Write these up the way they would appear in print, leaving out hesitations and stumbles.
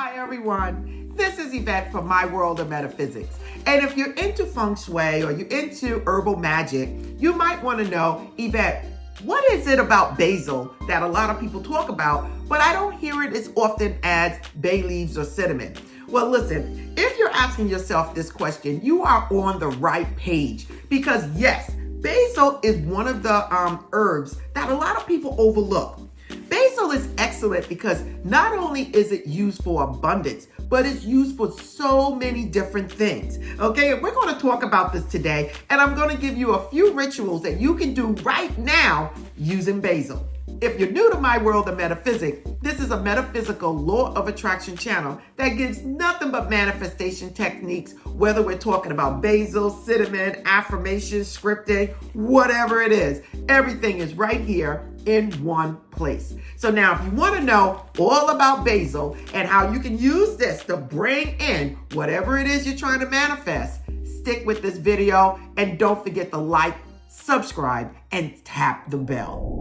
Hi everyone, this is Yvette from My World of Metaphysics. And if you're into feng shui or you're into herbal magic, you might want to know, Yvette, what is it about basil that a lot of people talk about, but I don't hear it as often as bay leaves or cinnamon? Well, listen, if you're asking yourself this question, you are on the right page because yes, basil is one of the herbs that a lot of people overlook. Basil is excellent because not only is it used for abundance, but it's used for so many different things. Okay, and we're going to talk about this today, and I'm going to give you a few rituals that you can do right now using basil. If you're new to My World of Metaphysics, this is a metaphysical law of attraction channel that gives nothing but manifestation techniques, whether we're talking about basil, cinnamon, affirmations, scripting, whatever it is. Everything is right here in one place. So now if you want to know all about basil and how you can use this to bring in whatever it is you're trying to manifest, stick with this video and don't forget to like, subscribe, and tap the bell.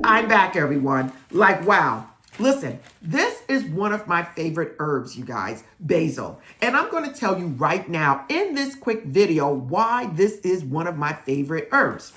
I'm back, everyone. Like, wow. Listen, this is one of my favorite herbs, you guys, basil. And I'm going to tell you right now in this quick video why this is one of my favorite herbs.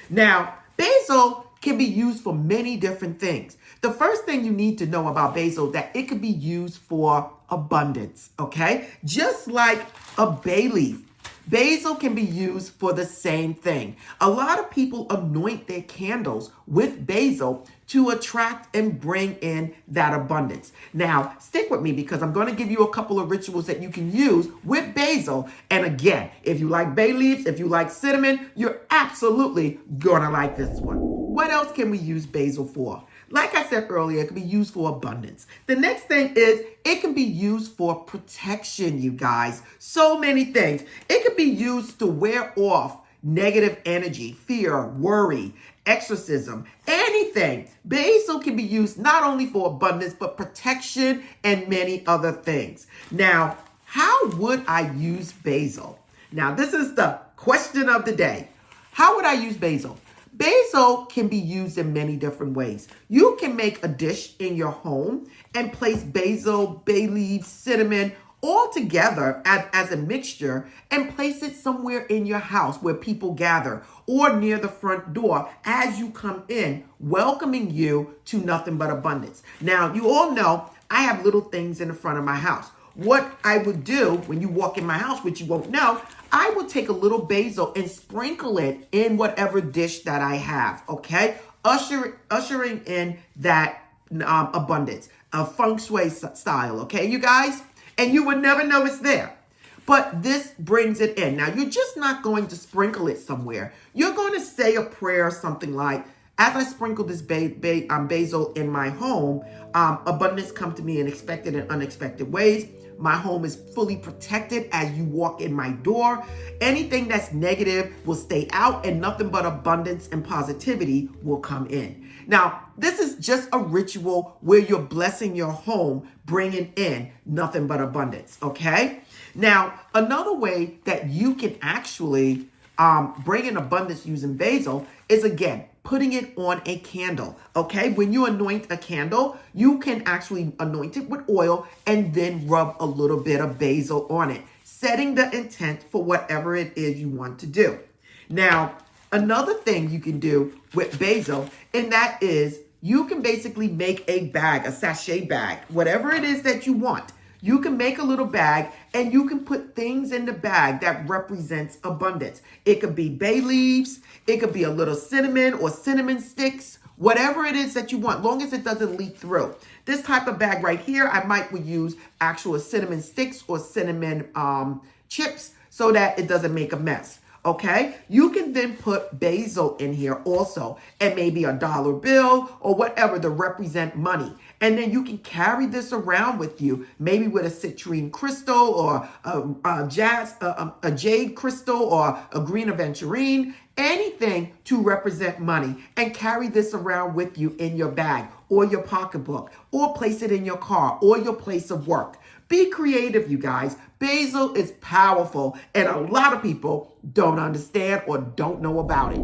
Now, basil can be used for many different things. The first thing you need to know about basil is that it can be used for abundance, okay? Just like a bay leaf. Basil can be used for the same thing. A lot of people anoint their candles with basil to attract and bring in that abundance. Now, stick with me because I'm going to give you a couple of rituals that you can use with basil. And again, if you like bay leaves, if you like cinnamon, you're absolutely going to like this one. What else can we use basil for? Like I said earlier, it can be used for abundance. The next thing is it can be used for protection, you guys. So many things. It can be used to wear off negative energy, fear, worry, exorcism, anything. Basil can be used not only for abundance, but protection and many other things. Now, how would I use basil? Now, this is the question of the day. How would I use basil? Basil can be used in many different ways. You can make a dish in your home and place basil, bay leaves, cinnamon all together as a mixture and place it somewhere in your house where people gather or near the front door as you come in, welcoming you to nothing but abundance. Now, you all know I have little things in the front of my house. What I would do when you walk in my house, which you won't know, I would take a little basil and sprinkle it in whatever dish that I have, okay? Ushering in that abundance, a feng shui style, okay, you guys? And you would never know it's there. But this brings it in. Now, you're just not going to sprinkle it somewhere. You're going to say a prayer, something like, as I sprinkle this basil in my home, abundance come to me in expected and unexpected ways. My home is fully protected as you walk in my door. Anything that's negative will stay out and nothing but abundance and positivity will come in. Now, this is just a ritual where you're blessing your home, bringing in nothing but abundance, okay? Now, another way that you can actually bring in abundance using basil is, again, putting it on a candle, okay? When you anoint a candle, you can actually anoint it with oil and then rub a little bit of basil on it, setting the intent for whatever it is you want to do. Now, another thing you can do with basil, and that is you can basically make a bag, a sachet bag, whatever it is that you want. You can make a little bag and you can put things in the bag that represents abundance. It could be bay leaves. It could be a little cinnamon or cinnamon sticks, whatever it is that you want, long as it doesn't leak through. This type of bag right here, I would use actual cinnamon sticks or cinnamon chips so that it doesn't make a mess. Okay, you can then put basil in here also, and maybe a dollar bill or whatever to represent money. And then you can carry this around with you, maybe with a citrine crystal or a jade crystal or a green aventurine, anything to represent money, and carry this around with you in your bag or your pocketbook, or place it in your car or your place of work. Be creative, you guys. Basil is powerful, and a lot of people don't understand or don't know about it.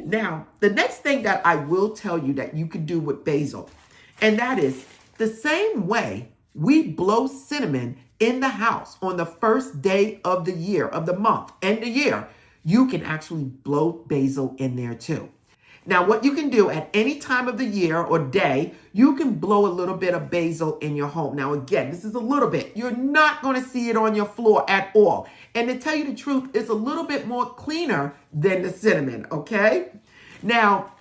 Now, the next thing that I will tell you that you can do with basil, and that is the same way we blow cinnamon in the house on the first day of the year, of the month, and the year, you can actually blow basil in there too. Now, what you can do at any time of the year or day, you can blow a little bit of basil in your home. Now, again, this is a little bit. You're not going to see it on your floor at all. And to tell you the truth, it's a little bit more cleaner than the cinnamon, okay? Now,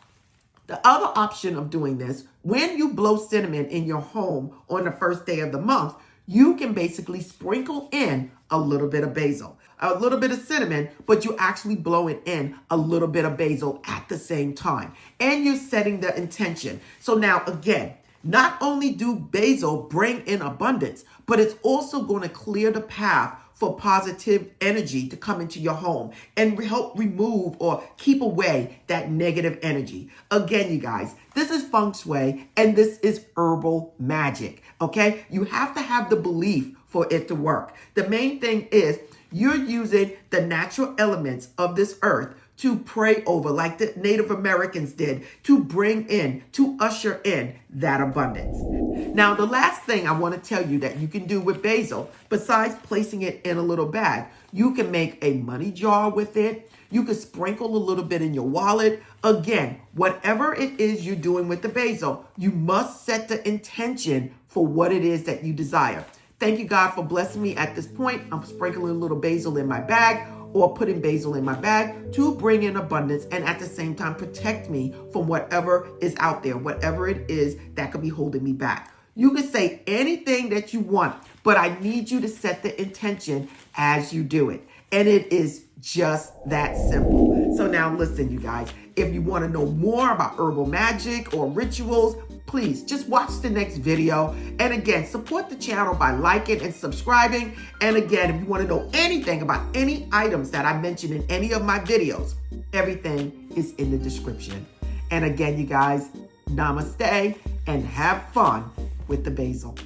the other option of doing this, when you blow cinnamon in your home on the first day of the month, you can basically sprinkle in a little bit of basil, a little bit of cinnamon, but you actually blow it in a little bit of basil at the same time. And you're setting the intention. So now, again, not only do basil bring in abundance, but it's also going to clear the path for positive energy to come into your home and help remove or keep away that negative energy. Again, you guys, this is feng shui and this is herbal magic, okay? You have to have the belief for it to work. The main thing is you're using the natural elements of this earth to pray over, like the Native Americans did, to bring in, to usher in that abundance. Now, the last thing I want to tell you that you can do with basil, besides placing it in a little bag, you can make a money jar with it. You can sprinkle a little bit in your wallet. Again, whatever it is you're doing with the basil, you must set the intention for what it is that you desire. Thank you, God, for blessing me at this point. I'm sprinkling a little basil in my bag or putting basil in my bag to bring in abundance and at the same time protect me from whatever is out there, whatever it is that could be holding me back. You can say anything that you want, but I need you to set the intention as you do it. And it is just that simple. So now listen, you guys, if you want to know more about herbal magic or rituals, please just watch the next video. And again, support the channel by liking and subscribing. And again, if you want to know anything about any items that I mentioned in any of my videos, everything is in the description. And again, you guys, namaste and have fun with the basil.